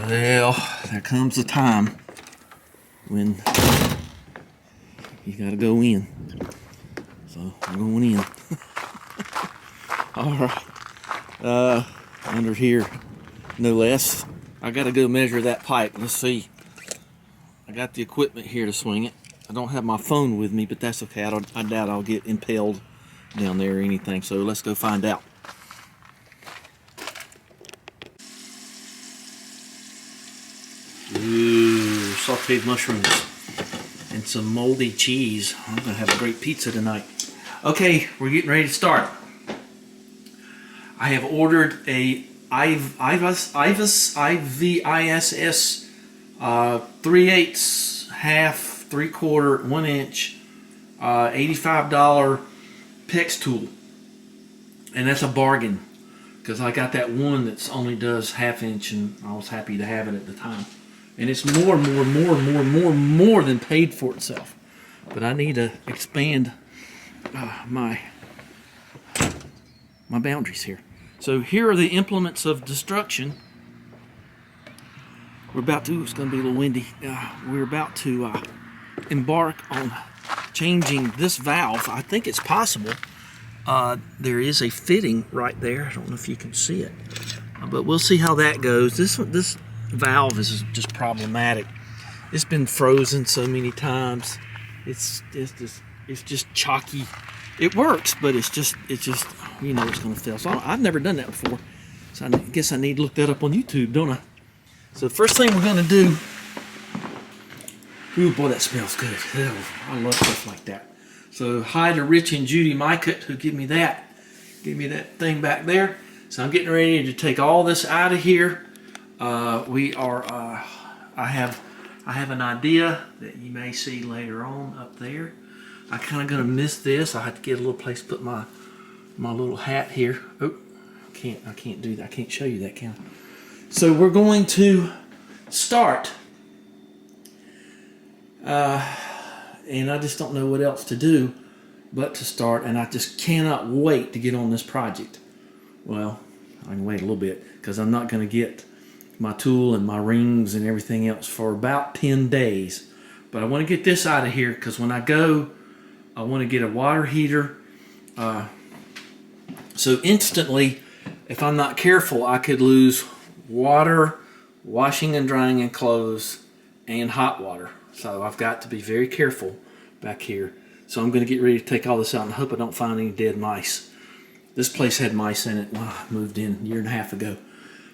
Well, there comes a time when you gotta go in. So I'm going in. Alright. Under here, no less. I gotta go measure that pipe. Let's see. I got the equipment here to swing it. I don't have my phone with me, but that's okay. I doubt I'll get impaled down there or anything. So let's go find out. Ooh, sauteed mushrooms and some moldy cheese. I'm gonna have a great pizza tonight. Okay, we're getting ready to start. I have ordered a IVIS 3/8, half, 3/4, 1 inch, $85 PEX tool, and that's a bargain because I got that one that's only does half inch, and I was happy to have it at the time. And it's more than paid for itself. But I need to expand my boundaries here. So here are the implements of destruction. We're about to, it's going to be a little windy. We're about to embark on changing this valve. I think it's possible. There is a fitting right there. I don't know if you can see it. But we'll see how that goes. This valve is just problematic. It's been frozen so many times. It's just chalky. It works, but it's just you know it's gonna fail. So I've never done that before. So I guess I need to look that up on YouTube, don't I? So the first thing we're gonna do. Ooh boy, that smells good. I love stuff like that. So hi to Rich and Judy Mykett who give me that thing back there. So I'm getting ready to take all this out of here. I have an idea that you may see later on up there. I kind of gonna miss this. I have to get a little place to put my little hat here. Oh, I can't do that. I can't show you that, can I? So we're going to start, and I just don't know what else to do but to start, and I just cannot wait to get on this project. Well, I can wait a little bit because I'm not going to get my tool and my rings and everything else for about 10 days. But I want to get this out of here because when I go, I want to get a water heater. So instantly, if I'm not careful, I could lose water, washing and drying and clothes, and hot water. So I've got to be very careful back here. So I'm going to get ready to take all this out and hope I don't find any dead mice. This place had mice in it when I moved in a year and a half ago.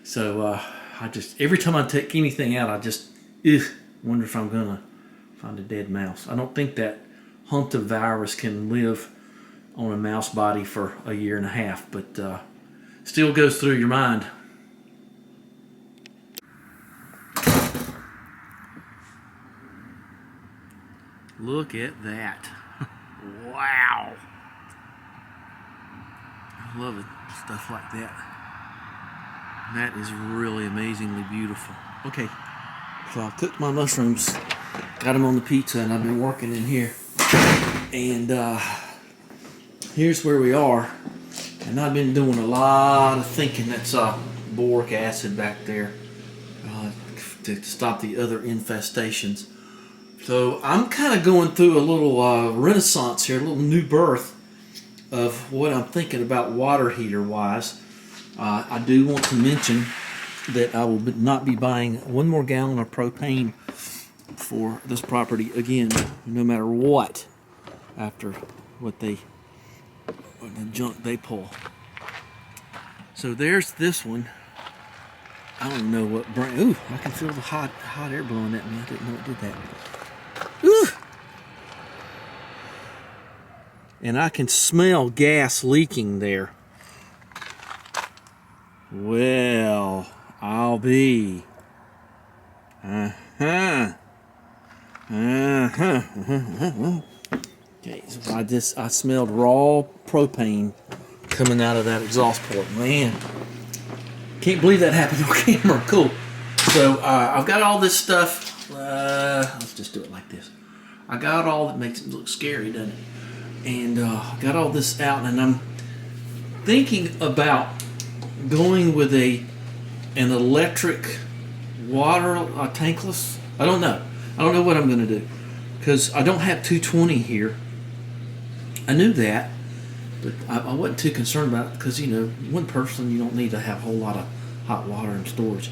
So every time I take anything out, I just wonder if I'm gonna find a dead mouse. I don't think that hantavirus can live on a mouse body for a year and a half, but still goes through your mind. Look at that. Wow. I love it, stuff like that. That is really amazingly beautiful. Okay, so I cooked my mushrooms, got them on the pizza, and I've been working in here. And here's where we are. And I've been doing a lot of thinking. That's boric acid back there to stop the other infestations. So I'm kind of going through a little renaissance here, a little new birth of what I'm thinking about water heater wise. I do want to mention that I will not be buying 1 more gallon of propane for this property again, no matter what, after the junk they pull. So there's this one. I don't know what brand. Ooh, I can feel the hot air blowing at me. I didn't know it did that. Ooh. And I can smell gas leaking there. Well, I'll be. Okay, so I smelled raw propane coming out of that exhaust port. Man, can't believe that happened on camera. Cool. So I've got all this stuff. Let's just do it like this. I got all that makes it look scary, doesn't it? And got all this out, and I'm thinking about going with an electric water tankless. I don't know. I don't know what I'm going to do because I don't have 220 here. I knew that, but I wasn't too concerned about it because, you know, one person, you don't need to have a whole lot of hot water in storage.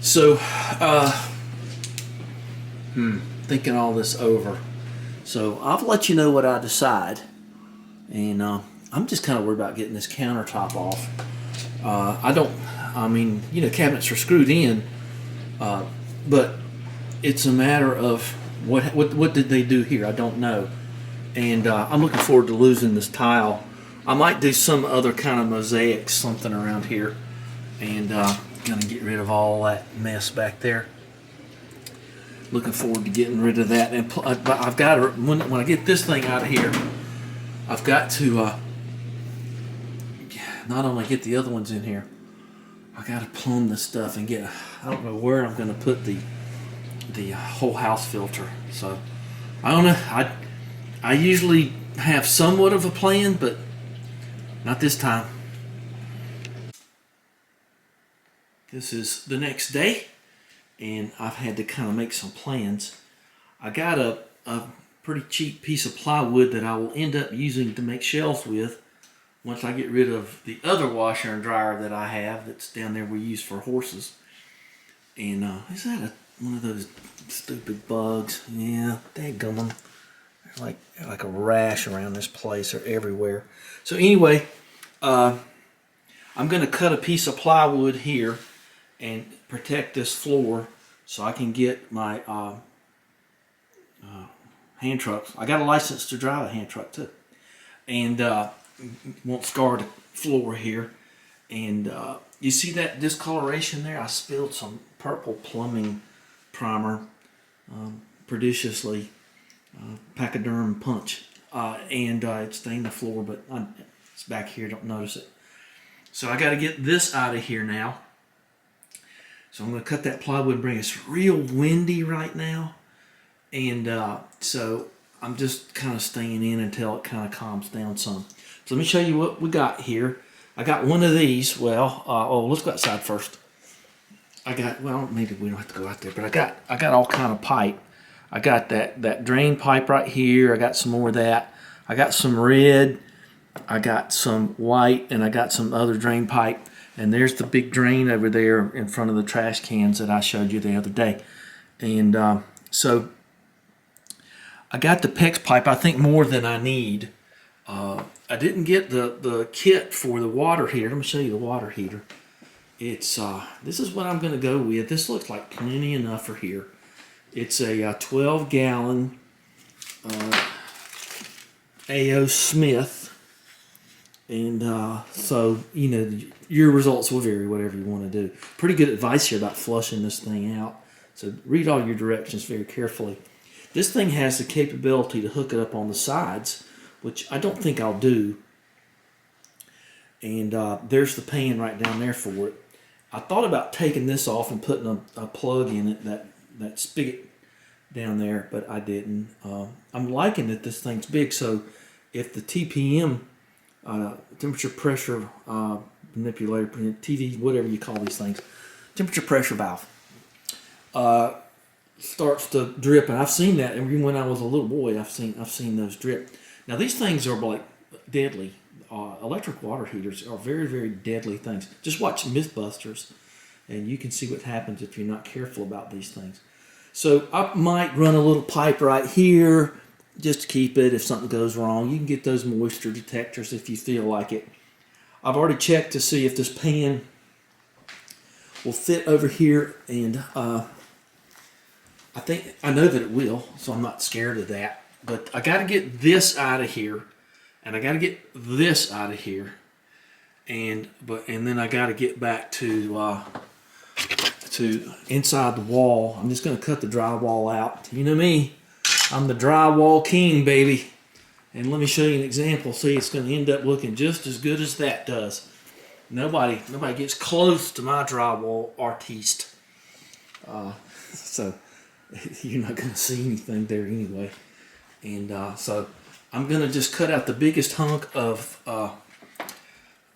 So, thinking all this over. So I'll let you know what I decide. And I'm just kind of worried about getting this countertop off. I mean, you know, cabinets are screwed in, but it's a matter of what did they do here? I don't know. And I'm looking forward to losing this tile. I might do some other kind of mosaic something around here, and gonna get rid of all that mess back there. Looking forward to getting rid of that. And I've got to, when I get this thing out of here, I've got to not only get the other ones in here, I got to plumb this stuff and get. I don't know where I'm going to put the whole house filter. So I don't know. I usually have somewhat of a plan, but not this time. This is the next day, and I've had to kind of make some plans. I got a pretty cheap piece of plywood that I will end up using to make shelves with once I get rid of the other washer and dryer that I have that's down there we use for horses. And is that one of those stupid bugs? Yeah, dadgummit. Like a rash around this place or everywhere. So anyway, I'm going to cut a piece of plywood here and protect this floor so I can get my hand trucks. I got a license to drive a hand truck too, and won't scar the floor here. And you see that discoloration there? I spilled some purple plumbing primer, Perdiciously Pachyderm Punch, and it stained the floor, but it's back here, don't notice it. So I got to get this out of here now. So I'm going to cut that plywood and bring it. It's real windy right now, and so I'm just kind of staying in until it kind of calms down some. So let me show you what we got here. I got one of these. Well, let's go outside first. Well, maybe we don't have to go out there, but I got all kind of pipe. I got that drain pipe right here. I got some more of that. I got some red. I got some white, and I got some other drain pipe. And there's the big drain over there in front of the trash cans that I showed you the other day. And so I got the PEX pipe, I think more than I need. I didn't get the kit for the water heater. Let me show you the water heater. It's this is what I'm going to go with. This looks like plenty enough for here. It's a 12-gallon A.O. Smith. And so, you know, your results will vary, whatever you want to do. Pretty good advice here about flushing this thing out. So read all your directions very carefully. This thing has the capability to hook it up on the sides, which I don't think I'll do. And there's the pan right down there for it. I thought about taking this off and putting a plug in it, that spigot down there, but I didn't. I'm liking that this thing's big, so if the TPM, temperature pressure manipulator, TV, whatever you call these things, temperature pressure valve, starts to drip, and I've seen that. And when I was a little boy, I've seen those drip. Now these things are like deadly. Electric water heaters are very, very deadly things. Just watch Mythbusters, and you can see what happens if you're not careful about these things. So I might run a little pipe right here just to keep it if something goes wrong. You can get those moisture detectors if you feel like it. I've already checked to see if this pan will fit over here, and I know that it will, so I'm not scared of that. But I got to get this out of here, and I got to get this out of here, and then I got to get back to inside the wall. I'm just going to cut the drywall out. You know me, I'm the drywall king, baby. And let me show you an example. See, it's going to end up looking just as good as that does. Nobody gets close to my drywall artiste. So you're not going to see anything there anyway. And so I'm going to just cut out the biggest hunk of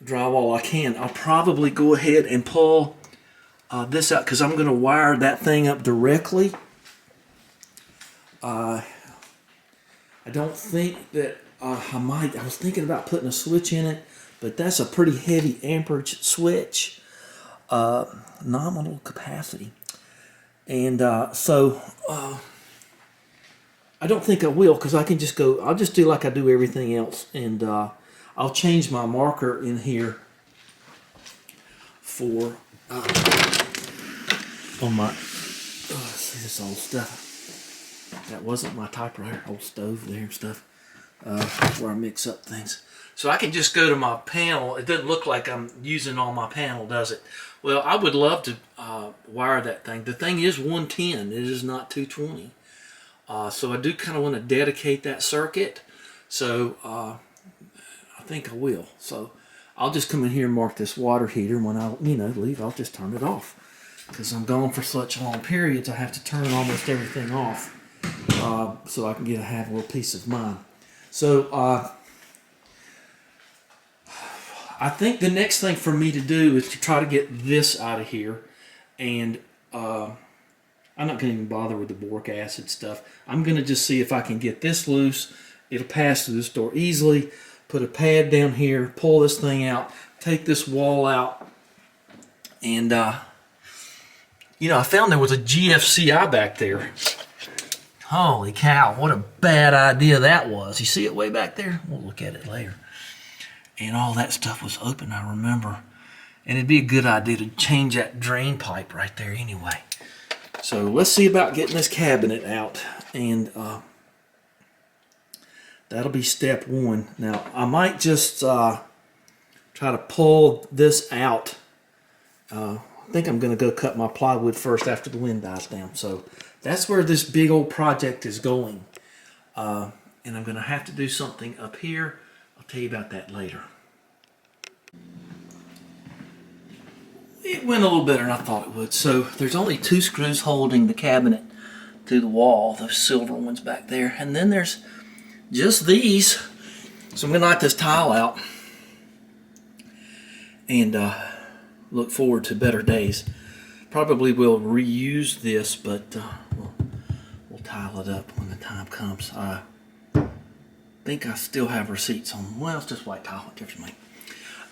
drywall I can. I'll probably go ahead and pull this out because I'm going to wire that thing up directly. I don't think that I was thinking about putting a switch in it, but that's a pretty heavy amperage switch, nominal capacity, and so I don't think I will because I can just go. I'll just do like I do everything else, and I'll change my marker in here for on my. See this old stuff. That wasn't my typewriter, old stove there and stuff, where I mix up things. So I can just go to my panel. It doesn't look like I'm using all my panel, does it? Well, I would love to wire that thing. The thing is 110. It is not 220. So I do kind of want to dedicate that circuit. So I think I will. So I'll just come in here and mark this water heater. When I leave, I'll just turn it off. Because I'm gone for such long periods, I have to turn almost everything off. So I can have a little peace of mind. So I think the next thing for me to do is to try to get this out of here, and I'm not going to even bother with the boric acid stuff. I'm going to just see if I can get this loose. It'll pass through this door easily. Put a pad down here, pull this thing out, take this wall out, and I found there was a GFCI back there. Holy cow, what a bad idea that was. You see it way back there? We'll look at it later. And all that stuff was open, I remember. And it'd be a good idea to change that drain pipe right there anyway. So let's see about getting this cabinet out. And that'll be step one. Now, I might just try to pull this out. I think I'm going to go cut my plywood first after the wind dies down. So that's where this big old project is going. And I'm going to have to do something up here. I'll tell you about that later. It went a little better than I thought it would. So there's only 2 screws holding the cabinet to the wall, those silver ones back there. And then there's just these. So I'm going to knock this tile out and look forward to better days. Probably will reuse this, but we'll tile it up when the time comes. I think I still have receipts on. Well, it's just white tile, differently.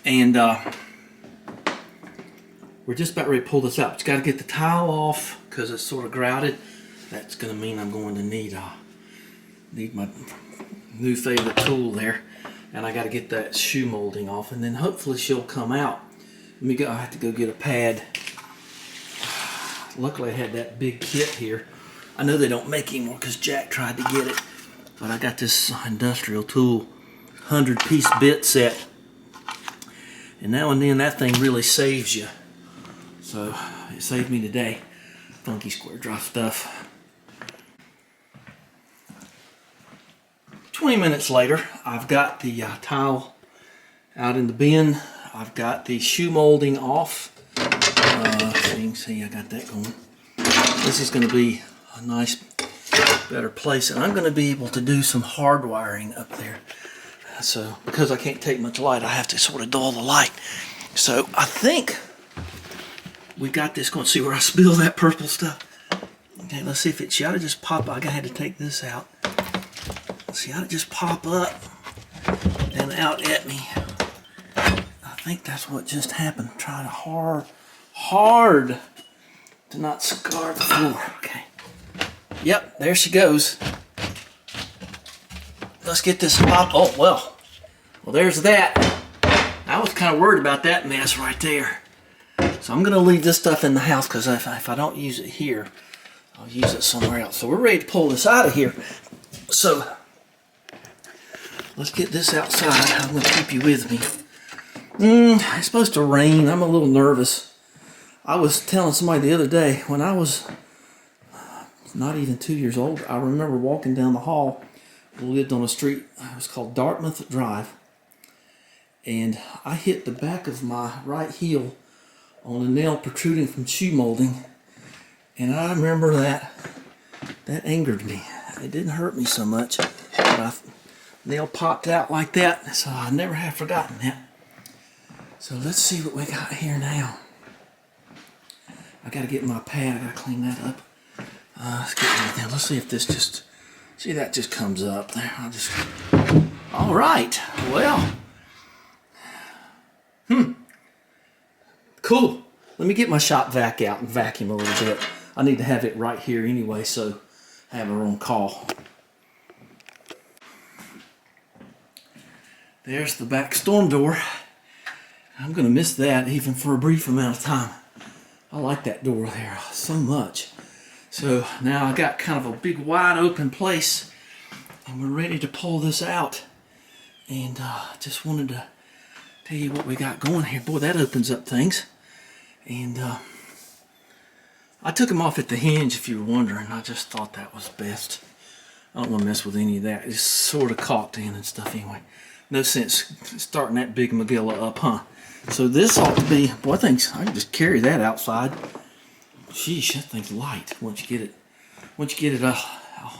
And we're just about ready to pull this out. But you got to get the tile off because it's sort of grouted. That's going to mean I'm going to need my new favorite tool there, and I got to get that shoe molding off, and then hopefully she'll come out. I have to go get a pad. Luckily I had that big kit here. I know they don't make anymore because Jack tried to get it, but I got this industrial tool 100-piece bit set, and now and then that thing really saves you. So it saved me today. Funky square drop stuff. 20 minutes later, I've got the tile out in the bin. I've got the shoe molding off. So you can see I got that going. This is going to be a nice, better place, and I'm going to be able to do some hard wiring up there. So because I can't take much light, I have to sort of dull the light. So I think we got this going. See where I spill that purple stuff? Okay, let's see if it ought to just pop. I had to take this out. See how it just pop up and out at me. I think that's what just happened. Try to hard to not scar the floor. Okay. Yep, there she goes. Let's get this pop. Oh, well, there's that. I was kind of worried about that mess right there. So I'm going to leave this stuff in the house because if I don't use it here, I'll use it somewhere else. So we're ready to pull this out of here. So let's get this outside. I'm going to keep you with me. It's supposed to rain. I'm a little nervous. I was telling somebody the other day, when I was not even 2 years old, I remember walking down the hall. We lived on a street, it was called Dartmouth Drive. And I hit the back of my right heel on a nail protruding from shoe molding. And I remember that angered me. It didn't hurt me so much, but nail popped out like that, so I never have forgotten that. So let's see what we got here now. I gotta get my pad, I gotta clean that up. Let's get that down. Let's see if this just, see that just comes up there. I'll just, all right, well. Cool. Let me get my shop vac out and vacuum a little bit. I need to have it right here anyway, so I have her on call. There's the back storm door. I'm gonna miss that even for a brief amount of time. I like that door there so much. So now I got kind of a big wide open place and we're ready to pull this out. And just wanted to tell you what we got going here. Boy, that opens up things. And I took them off at the hinge, if you were wondering. I just thought that was best. I don't want to mess with any of that. It's sort of caulked in and stuff anyway. No sense starting that big Magilla up, huh? So this ought to be, boy, I think I can just carry that outside. Sheesh, that thing's light once you get it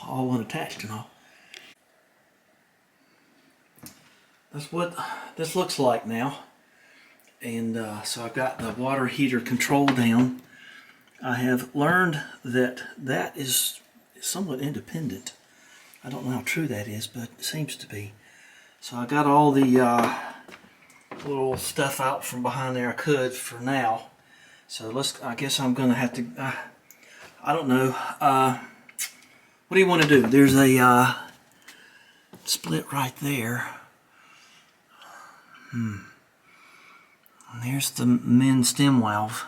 all unattached and all. That's what this looks like now. And so I've got the water heater control down. I have learned that that is somewhat independent. I don't know how true that is, but it seems to be. So I got all the little stuff out from behind there I could for now. So I guess I'm gonna have to, I don't know. What do you want to do? There's a split right there. And there's the main stem valve.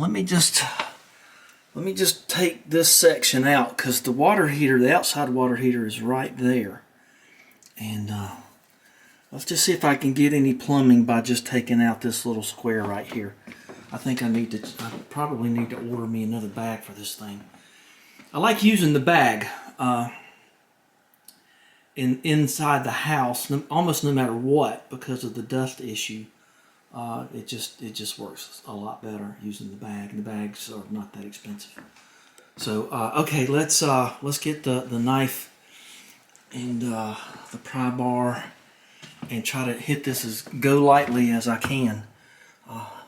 Let me just take this section out because the water heater, the outside water heater, is right there. And let's just see if I can get any plumbing by just taking out this little square right here. I think I probably need to order me another bag for this thing. I like using the bag inside the house, almost no matter what, because of the dust issue. It just works a lot better using the bag, and the bags are not that expensive. So okay, let's get the knife and the pry bar and try to hit this as go lightly as I can.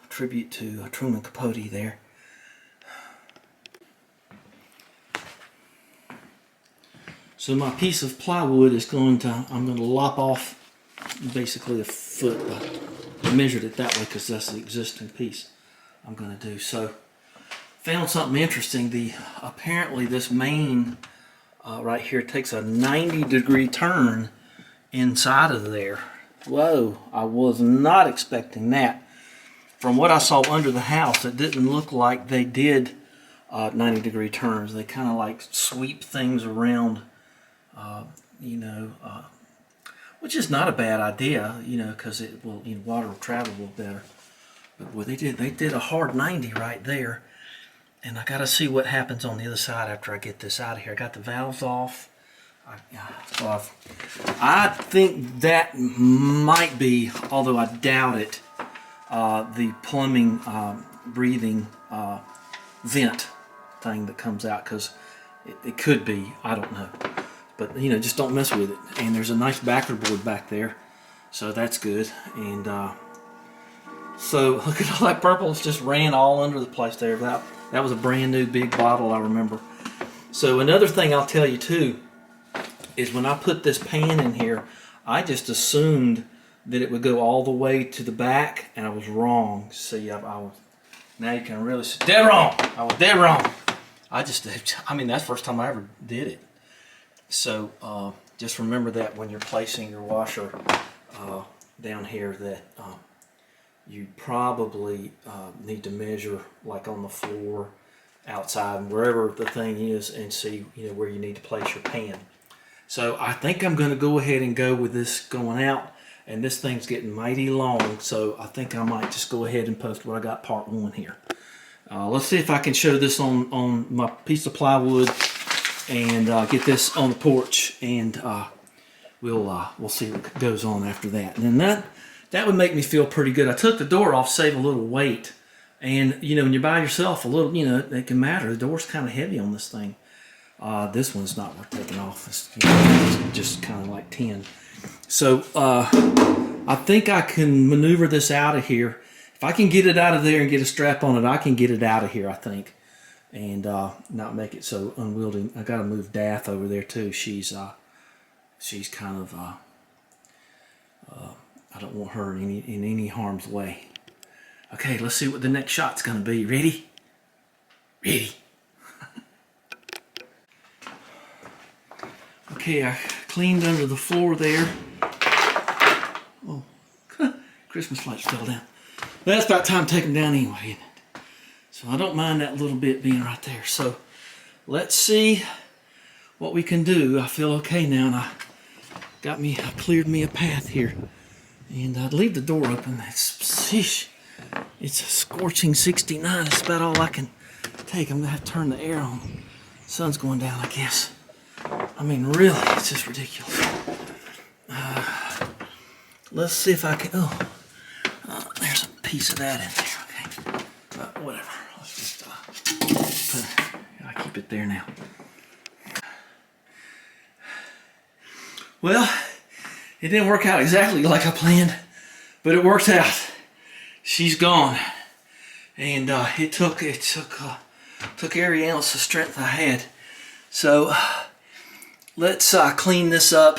Tribute to Truman Capote there. So my piece of plywood is I'm going to lop off basically a foot. I measured it that way because that's the existing piece I'm going to do. So found something interesting. Apparently this main right here takes a 90-degree turn inside of there. Whoa, I was not expecting that. From what I saw under the house, it didn't look like they did 90-degree turns. They kind of like sweep things around, which is not a bad idea, because it will, water will travel a little better. But boy, they did a hard 90 right there. And I got to see what happens on the other side after I get this out of here. I got the valves off. I think that might be, although I doubt it, the plumbing breathing vent thing that comes out, because it could be, I don't know. But just don't mess with it. And there's a nice backer board back there, so that's good. And so look at all that purple. It's just ran all under the place there. That was a brand new big bottle, I remember. So another thing I'll tell you too is when I put this pan in here, I just assumed that it would go all the way to the back, and I was wrong. See, now you can really see. Dead wrong. I was dead wrong. That's the first time I ever did it. So just remember that when you're placing your washer down here, that you probably need to measure like on the floor, outside, wherever the thing is, and see where you need to place your pan. So I think I'm going to go ahead and go with this going out, and this thing's getting mighty long, so I think I might just go ahead and post what I got part 1 here. Let's see if I can show this on my piece of plywood and get this on the porch, and we'll see what goes on after that. And then that would make me feel pretty good. I took the door off, save a little weight, and when you're by yourself, a little, it can matter. The door's kind of heavy on this thing. This one's not worth taking off. It's just kind of like tin. So I think I can maneuver this out of here if I can get it out of there and get a strap on it, I can get it out of here, I think, and not make it so unwieldy. I got to move Dath over there too. She's kind of I don't want her in any harm's way. Okay, let's see what the next shot's gonna be. Ready? Ready. Okay, I cleaned under the floor there. Oh, Christmas lights fell down. But that's about time to take them down anyway, isn't it? So I don't mind that little bit being right there. So let's see what we can do. I feel okay now, and I cleared me a path here. And I'd leave the door open. It's a scorching 69. That's about all I can take. I'm gonna have to turn the air on. Sun's going down, I guess. I mean, really, it's just ridiculous. Let's see if I can. There's a piece of that in there. Okay, whatever. Let's just I keep it there now. Well, it didn't work out exactly like I planned, but it worked out. She's gone, and it took every ounce of strength I had. So let's clean this up.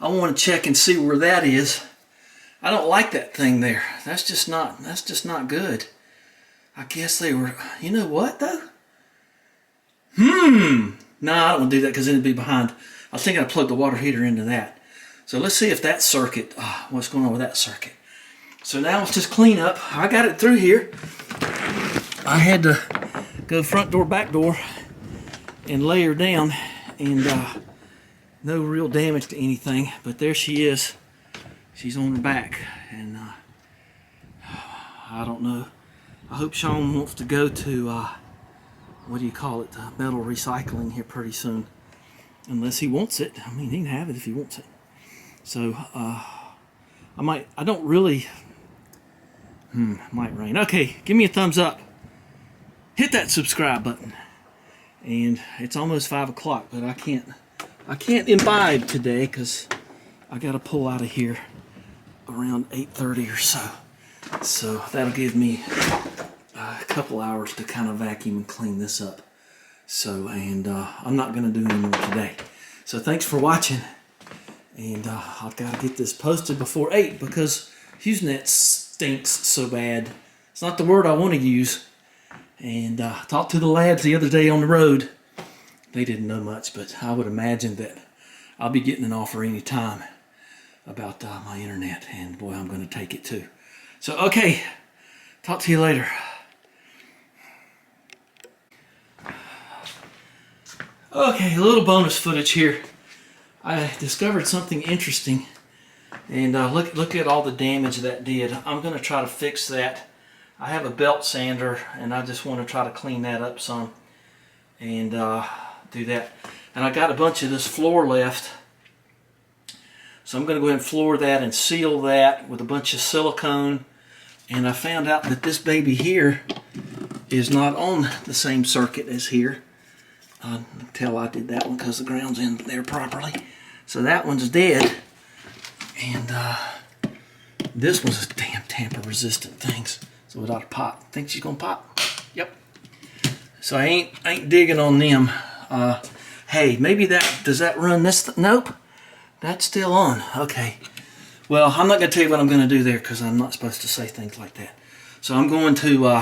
I want to check and see where that is. I don't like that thing there. That's just not good. I guess they were. You know what though? No, I don't want to do that because then it'd be behind. I was thinking I plugged the water heater into that. So let's see if that circuit, what's going on with that circuit. So now let's just clean up. I got it through here. I had to go front door, back door, and lay her down, and no real damage to anything, but there she is. She's on her back, and I don't know. I hope Sean wants to go to, what do you call it, metal recycling here pretty soon. Unless he wants it. I mean, he can have it if he wants it. So, I don't really, might rain. Okay, give me a thumbs up. Hit that subscribe button. And it's almost 5 o'clock, but I can't imbibe today because I got to pull out of here around 8:30 or so. So that'll give me a couple hours to kind of vacuum and clean this up. So, and I'm not going to do any more today. So thanks for watching. And I've got to get this posted before 8 because HughesNet stinks so bad. It's not the word I want to use. And talked to the lads the other day on the road. They didn't know much, but I would imagine that I'll be getting an offer any time about my internet. And boy, I'm going to take it too. So, okay. Talk to you later. Okay, a little bonus footage here. I discovered something interesting, and look at all the damage that did. I'm going to try to fix that. I have a belt sander, and I just want to try to clean that up some and do that. And I got a bunch of this floor left, so I'm going to go ahead and floor that and seal that with a bunch of silicone. And I found out that this baby here is not on the same circuit as here. I can tell I did that one because the ground's in there properly. So that one's dead. And this was a damn tamper-resistant things. So it ought to pop. Think she's gonna pop? Yep. So I ain't digging on them. Hey, maybe does that run this? Nope. That's still on. Okay. Well, I'm not gonna tell you what I'm gonna do there because I'm not supposed to say things like that. So I'm going to.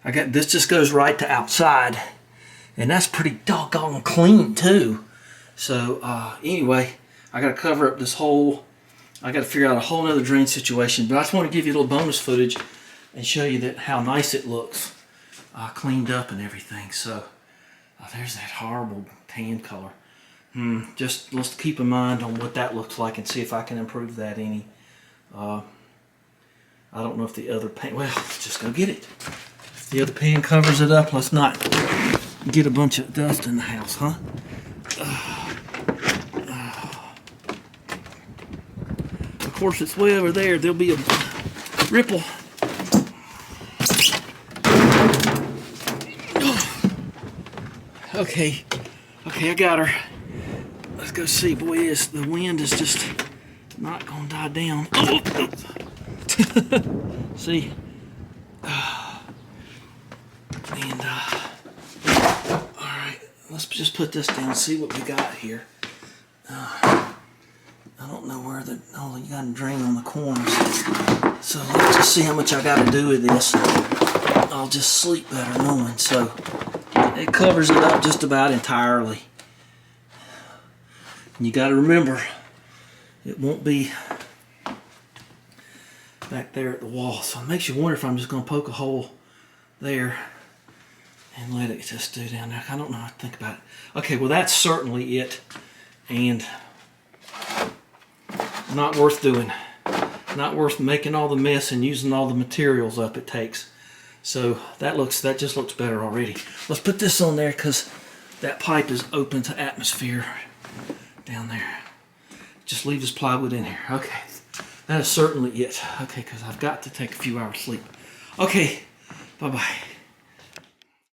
This just goes right to outside. And that's pretty doggone clean too. So anyway, I got to cover up this hole. I got to figure out a whole other drain situation. But I just want to give you a little bonus footage and show you that how nice it looks, cleaned up and everything. So there's that horrible tan color. Just let's keep in mind on what that looks like and see if I can improve that any. I don't know if the other pan. Well, let's just go get it. If the other pan covers it up, let's not get a bunch of dust in the house, huh? Of course, it's way over there. There'll be a ripple. Okay, I got her. Let's go see. Boy, the wind is just not gonna die down. See? Alright, let's just put this down and see what we got here. I don't know where oh, you got to drain on the corners. So let's just see how much I got to do with this. I'll just sleep better knowing. So it covers it up just about entirely. And you got to remember, it won't be back there at the wall. So it makes you wonder if I'm just going to poke a hole there and let it just do down there. I don't know how to think about it. Okay, well that's certainly it. And not worth doing. Not worth making all the mess and using all the materials up it takes. So that just looks better already. Let's put this on there because that pipe is open to atmosphere down there. Just leave this plywood in here. Okay, that is certainly it. Okay, because I've got to take a few hours sleep. Okay, bye-bye.